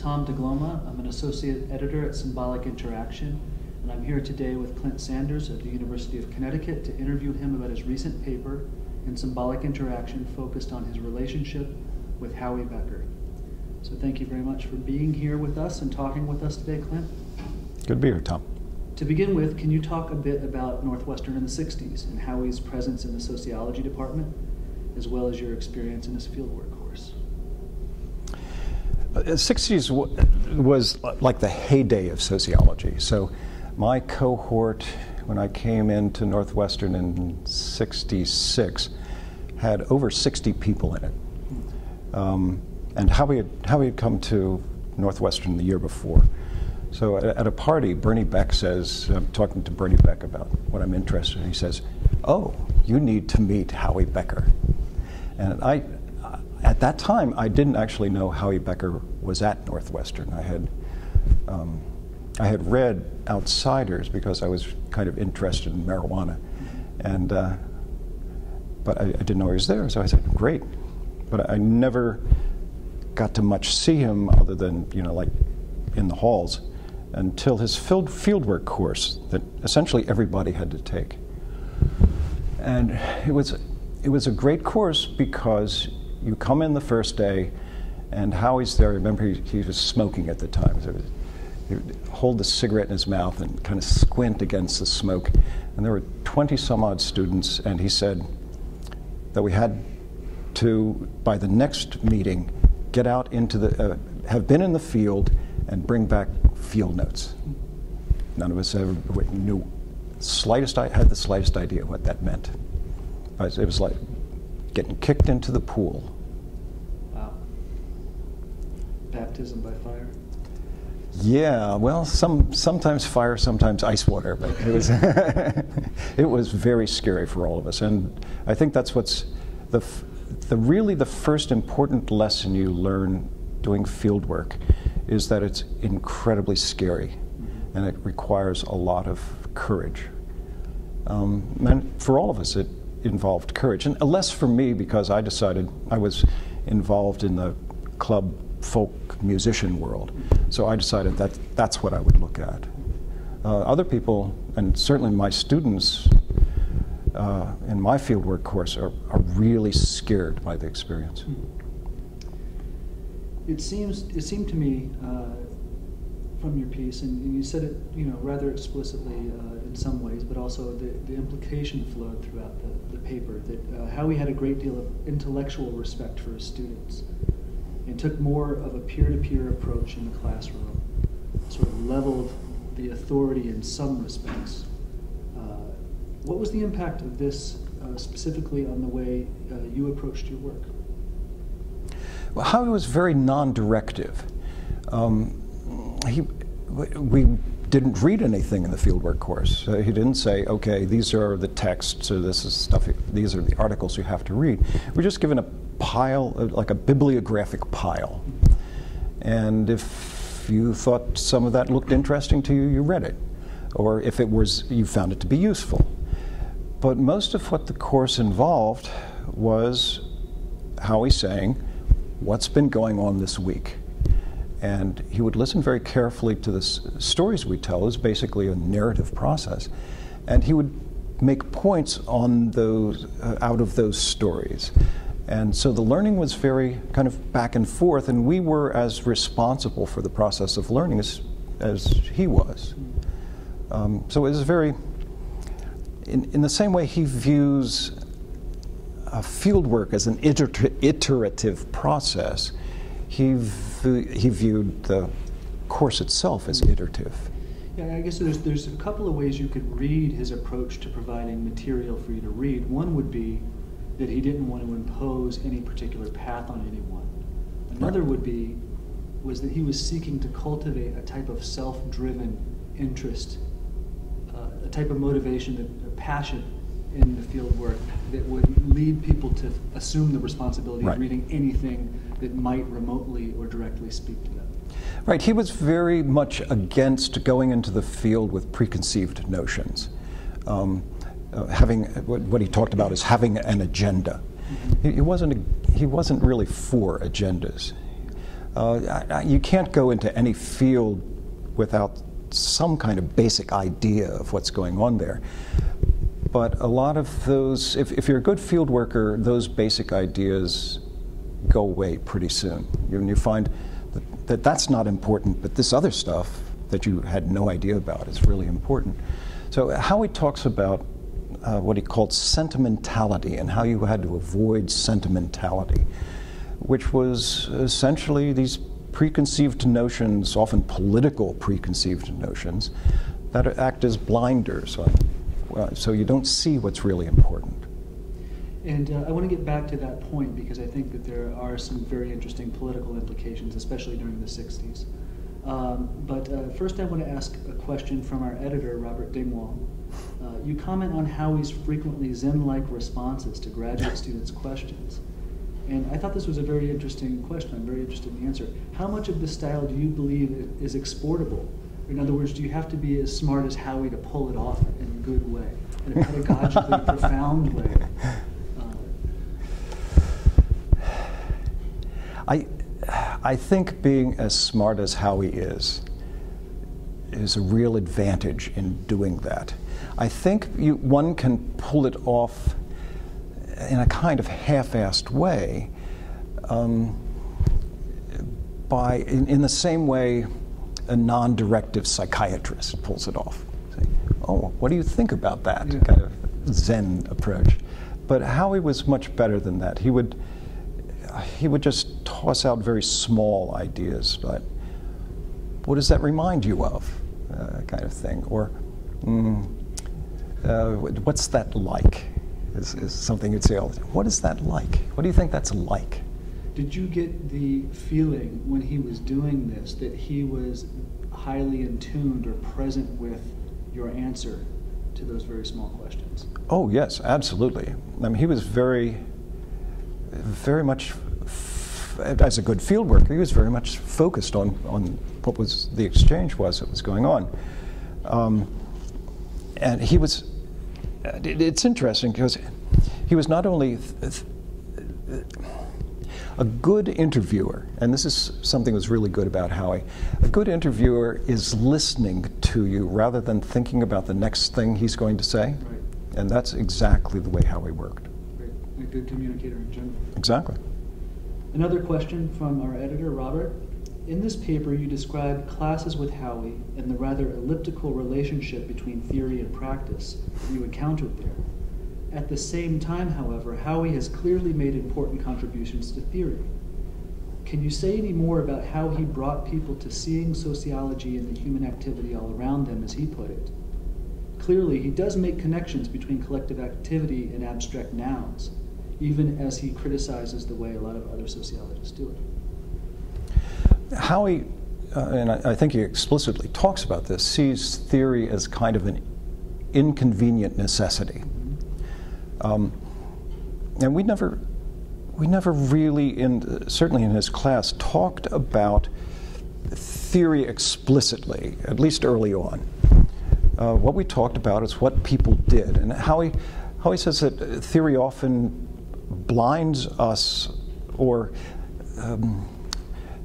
Tom DeGloma. I'm an associate editor at Symbolic Interaction, and I'm here today with Clint Sanders at the University of Connecticut to interview him about his recent paper in Symbolic Interaction focused on his relationship with Howie Becker. So thank you very much for being here with us and talking with us today, Clint. Good to be here, Tom. To begin with, can you talk a bit about Northwestern in the 60s and Howie's presence in the sociology department, as well as your experience in his fieldwork course? The 60s was like the heyday of sociology. So my cohort, when I came into Northwestern in 66, had over 60 people in it. And Howie had come to Northwestern the year before. So at a party, Bernie Beck says, I'm talking to Bernie Beck about what I'm interested in, he says, "Oh, you need to meet Howie Becker." And at that time, I didn't actually know Howie Becker was at Northwestern. I had read Outsiders because I was kind of interested in marijuana, and but I didn't know he was there. So I said, "Great," but I never got to much see him other than like in the halls until his fieldwork course that essentially everybody had to take. And it was a great course because you come in the first day, and Howie's there. I remember he was smoking at the time. So he would hold the cigarette in his mouth and kind of squint against the smoke. And there were 20 some odd students, and he said that we had to, by the next meeting, get out into the, have been in the field and bring back field notes. None of us ever knew had the slightest idea what that meant. It was like getting kicked into the pool. Wow. Baptism by fire? Yeah, well, sometimes fire, sometimes ice water, but it was it was very scary for all of us. And I think that's what's really the first important lesson you learn doing field work is that it's incredibly scary, and it requires a lot of courage. And for all of us, it involved courage, and less for me because I decided I was involved in the club folk musician world, so I decided that that's what I would look at. Other people, and certainly my students in my fieldwork course, are really scared by the experience. It seemed to me from your piece, and you said it, rather explicitly in some ways, but also the implication flowed throughout the paper that Howie had a great deal of intellectual respect for his students, and took more of a peer-to-peer approach in the classroom, sort of leveled the authority in some respects. What was the impact of this specifically on the way you approached your work? Well, Howie was very non-directive. We didn't read anything in the fieldwork course. He didn't say, okay, these are the texts, or this is stuff, these are the articles you have to read. We're just given a pile, like a bibliographic pile. And if you thought some of that looked interesting to you, you read it. Or if you found it to be useful. But most of what the course involved was Howie saying, what's been going on this week? And he would listen very carefully to the stories we tell. It was basically a narrative process. And he would make points on those, out of those stories. And so the learning was very kind of back and forth, and we were as responsible for the process of learning as he was. So it was very, in the same way he views fieldwork as an iterative process, he viewed the course itself as iterative. Yeah, I guess there's a couple of ways you could read his approach to providing material for you to read. One would be that he didn't want to impose any particular path on anyone. Another was that he was seeking to cultivate a type of self-driven interest, a type of motivation, a passion in the field work that would lead people to assume the responsibility of reading anything that might remotely or directly speak to them. Right, he was very much against going into the field with preconceived notions. Having what he talked about is having an agenda. He wasn't really for agendas. You can't go into any field without some kind of basic idea of what's going on there. But a lot of those, if you're a good field worker, those basic ideas go away pretty soon. You find that that's not important, but this other stuff that you had no idea about is really important. So Howie talks about what he called sentimentality and how you had to avoid sentimentality, which was essentially these preconceived notions, often political preconceived notions, that act as blinders so you don't see what's really important. And I want to get back to that point because I think that there are some very interesting political implications, especially during the 60s. But first I want to ask a question from our editor, Robert Dingwall. You comment on Howie's frequently Zen-like responses to graduate students' questions. And I thought this was a very interesting question. I'm very interested in the answer. How much of this style do you believe is exportable? In other words, do you have to be as smart as Howie to pull it off in a good way, in a pedagogically profound way? I think being as smart as Howie is a real advantage in doing that. I think one can pull it off in a kind of half-assed way in the same way a non-directive psychiatrist pulls it off. Say, oh, what do you think about that? Yeah. Kind of Zen approach. But Howie was much better than that. He would just toss out very small ideas, but what does that remind you of, kind of thing, or what's that like? Is something you'd say all the time. What is that like? What do you think that's like? Did you get the feeling when he was doing this that he was highly in tuned or present with your answer to those very small questions? Oh, yes, absolutely. I mean, he was very much, as a good field worker, he was very much focused on what was the exchange was that was going on. And he was, it's interesting because he was not only a good interviewer, and this is something that's really good about Howie. A good interviewer is listening to you rather than thinking about the next thing he's going to say. Right. And that's exactly the way Howie worked. Great. A good communicator in general. Exactly. Another question from our editor, Robert. In this paper, you describe classes with Howie and the rather elliptical relationship between theory and practice you encountered there. At the same time, however, Howie has clearly made important contributions to theory. Can you say any more about how he brought people to seeing sociology and the human activity all around them, as he put it? Clearly, he does make connections between collective activity and abstract nouns, even as he criticizes the way a lot of other sociologists do it. Howie, and I think he explicitly talks about this, sees theory as kind of an inconvenient necessity. And we never really, certainly in his class, talked about theory explicitly, at least early on. What we talked about is what people did. And Howie says that theory often blinds us or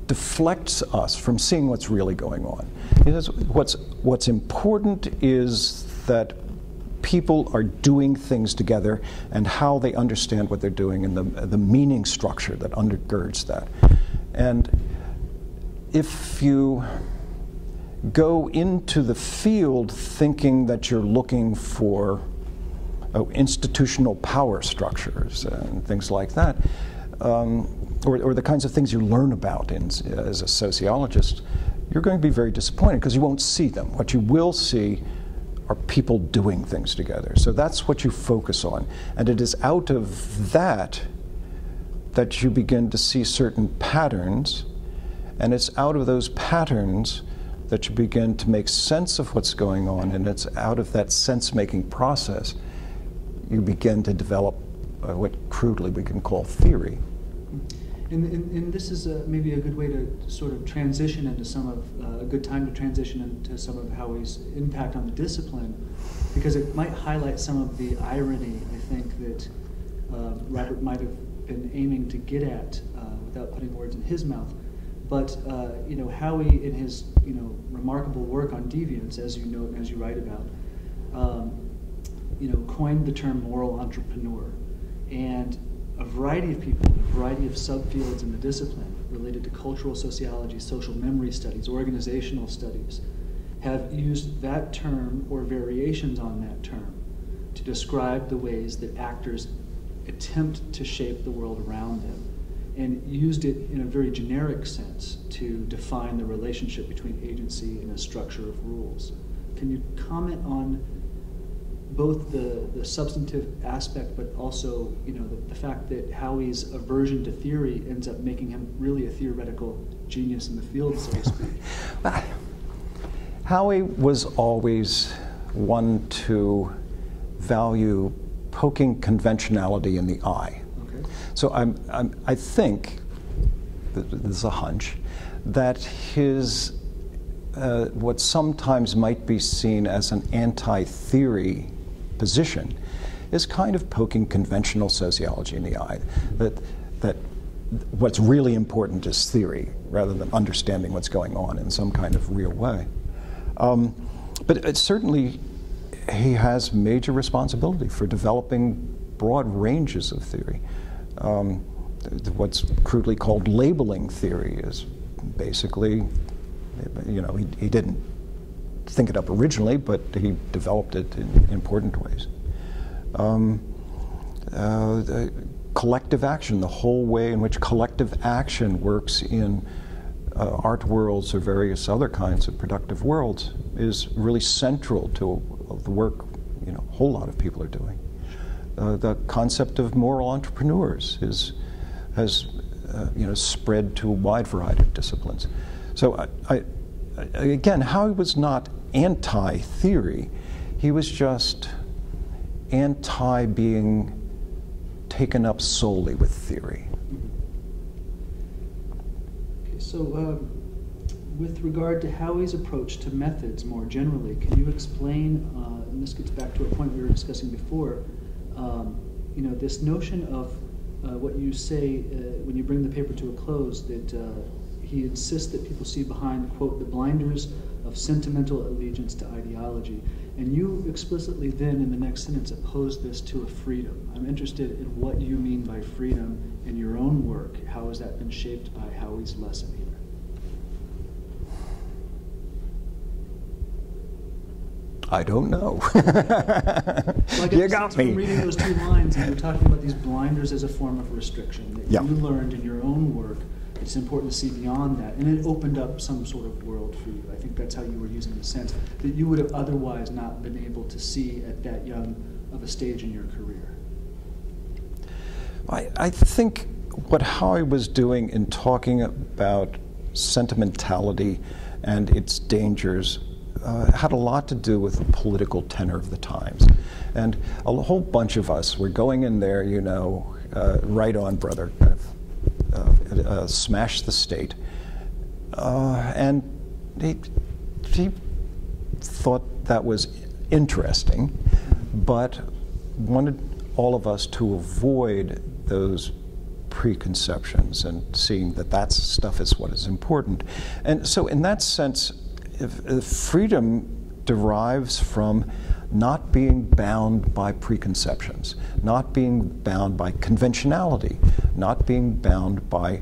deflects us from seeing what's really going on. He says what's important is that people are doing things together and how they understand what they're doing and the meaning structure that undergirds that. And if you go into the field thinking that you're looking for institutional power structures and things like that, or the kinds of things you learn about as a sociologist, you're going to be very disappointed because you won't see them. What you will see are people doing things together. So that's what you focus on. And it is out of that that you begin to see certain patterns, and it's out of those patterns that you begin to make sense of what's going on, and it's out of that sense-making process you begin to develop what crudely we can call theory. And this is maybe a good way to sort of transition into a good time to transition into some of Howie's impact on the discipline, because it might highlight some of the irony, I think, that Robert might have been aiming to get at without putting words in his mouth. But you know, Howie, in his remarkable work on deviance, as you note and as you write about, coined the term moral entrepreneur, and a variety of people, a variety of subfields in the discipline related to cultural sociology, social memory studies, organizational studies, have used that term or variations on that term to describe the ways that actors attempt to shape the world around them, and used it in a very generic sense to define the relationship between agency and a structure of rules. Can you comment on both the substantive aspect, but also the fact that Howie's aversion to theory ends up making him really a theoretical genius in the field, so to speak? Howie was always one to value poking conventionality in the eye. Okay. So I think, this is a hunch, that his what sometimes might be seen as an anti-theory position is kind of poking conventional sociology in the eye, that what's really important is theory rather than understanding what's going on in some kind of real way. But certainly he has major responsibility for developing broad ranges of theory. What's crudely called labeling theory is basically, he didn't think it up originally, but he developed it in important ways. Collective action, the whole way in which collective action works in art worlds or various other kinds of productive worlds, is really central to the work a whole lot of people are doing. The concept of moral entrepreneurs has spread to a wide variety of disciplines. So again, Howie was not anti-theory, he was just anti-being taken up solely with theory. Okay, so with regard to Howie's approach to methods more generally, can you explain, and this gets back to a point we were discussing before, this notion of what you say when you bring the paper to a close, that he insists that people see behind, quote, the blinders of sentimental allegiance to ideology. And you explicitly then, in the next sentence, oppose this to a freedom. I'm interested in what you mean by freedom in your own work. How has that been shaped by Howie's lesson here? I don't know. Well, you got me. From reading those two lines, and you're talking about these blinders as a form of restriction that you learned in your own work. It's important to see beyond that, and it opened up some sort of world for you. I think that's how you were using the sense that you would have otherwise not been able to see at that young of a stage in your career. I think what Howie was doing in talking about sentimentality and its dangers had a lot to do with the political tenor of the times. And a whole bunch of us were going in there, right on, brother, kind of, smash the state. And he thought that was interesting, but wanted all of us to avoid those preconceptions and seeing that stuff is what is important. And so in that sense, if freedom derives from not being bound by preconceptions, not being bound by conventionality, not being bound by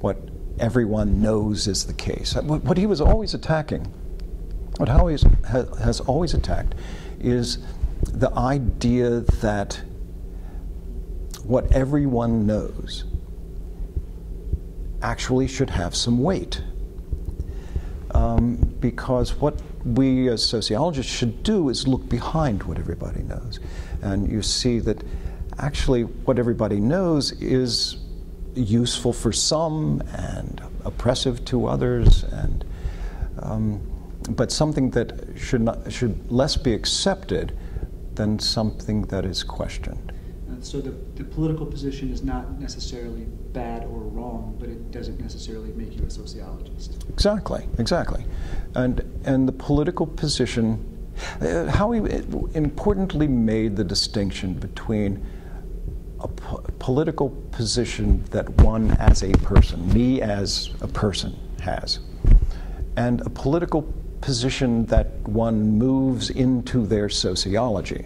what everyone knows is the case. What he was always attacking, what Howie has always attacked, is the idea that what everyone knows actually should have some weight. Because what we as sociologists should do is look behind what everybody knows. And you see that actually what everybody knows is useful for some and oppressive to others, and but something that should less be accepted than something that is questioned. So the political position is not necessarily bad or wrong, but it doesn't necessarily make you a sociologist. Exactly. And the political position, Howie importantly made the distinction between political position that one as a person, me as a person, has, and a political position that one moves into their sociology.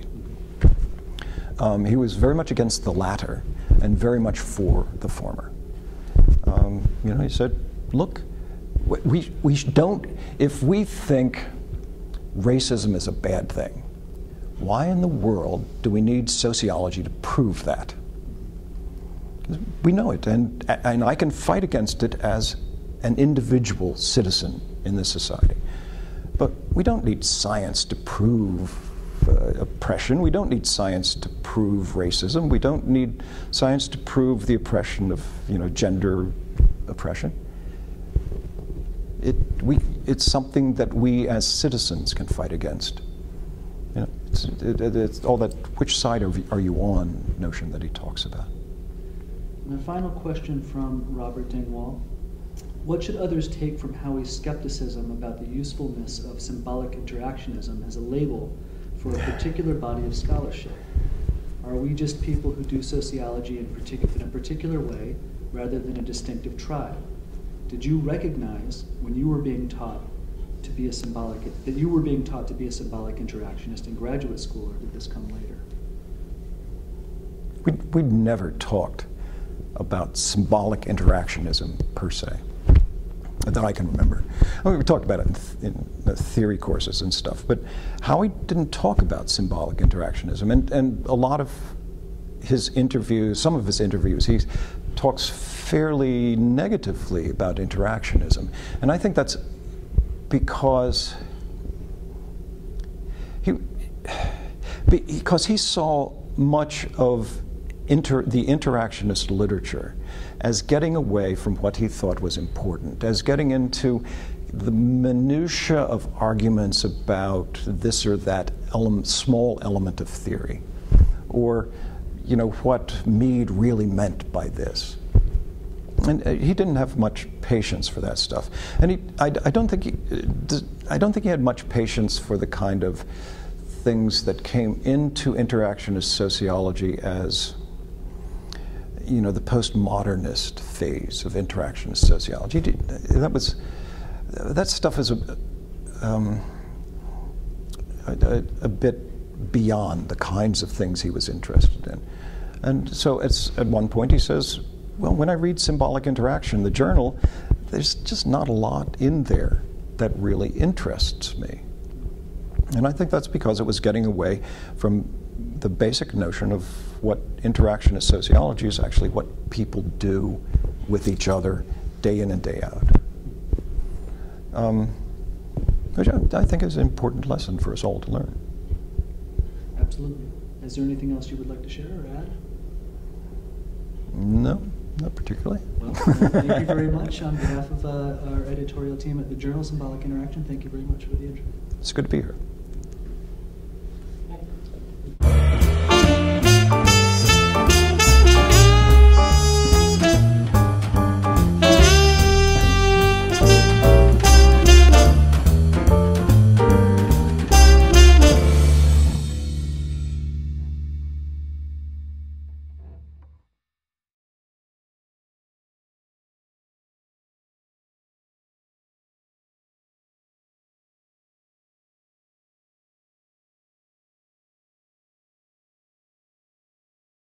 He was very much against the latter and very much for the former. He said, look, we don't, if we think racism is a bad thing, why in the world do we need sociology to prove that? We know it, and I can fight against it as an individual citizen in this society. But we don't need science to prove oppression. We don't need science to prove racism. We don't need science to prove the oppression of, gender oppression. It's something that we as citizens can fight against. It's all that which side are you on notion that he talks about. And a final question from Robert Dingwall. What should others take from Howie's skepticism about the usefulness of symbolic interactionism as a label for a particular body of scholarship? Are we just people who do sociology in a particular way rather than a distinctive tribe? Did you recognize when you were being taught to be a symbolic interactionist in graduate school, or did this come later? We'd never talked about symbolic interactionism per se, that I can remember. We talked about it in the theory courses and stuff, but Howie didn't talk about symbolic interactionism, and a lot of his interviews, some of his interviews, he talks fairly negatively about interactionism, and I think that's because he saw much of the interactionist literature as getting away from what he thought was important, as getting into the minutiae of arguments about this or that small element of theory, or what Mead really meant by this. And he didn't have much patience for that stuff, and I don't think he had much patience for the kind of things that came into interactionist sociology as the postmodernist phase of interactionist sociology. That stuff is a bit beyond the kinds of things he was interested in. And so at one point he says, well, when I read Symbolic Interaction, the journal, there's just not a lot in there that really interests me. And I think that's because it was getting away from the basic notion of what interactionist sociology is actually what people do with each other day in and day out. Which I think is an important lesson for us all to learn. Absolutely. Is there anything else you would like to share or add? No, not particularly. Well, thank you very much. On behalf of our editorial team at the Journal Symbolic Interaction, thank you very much for the interview. It's good to be here.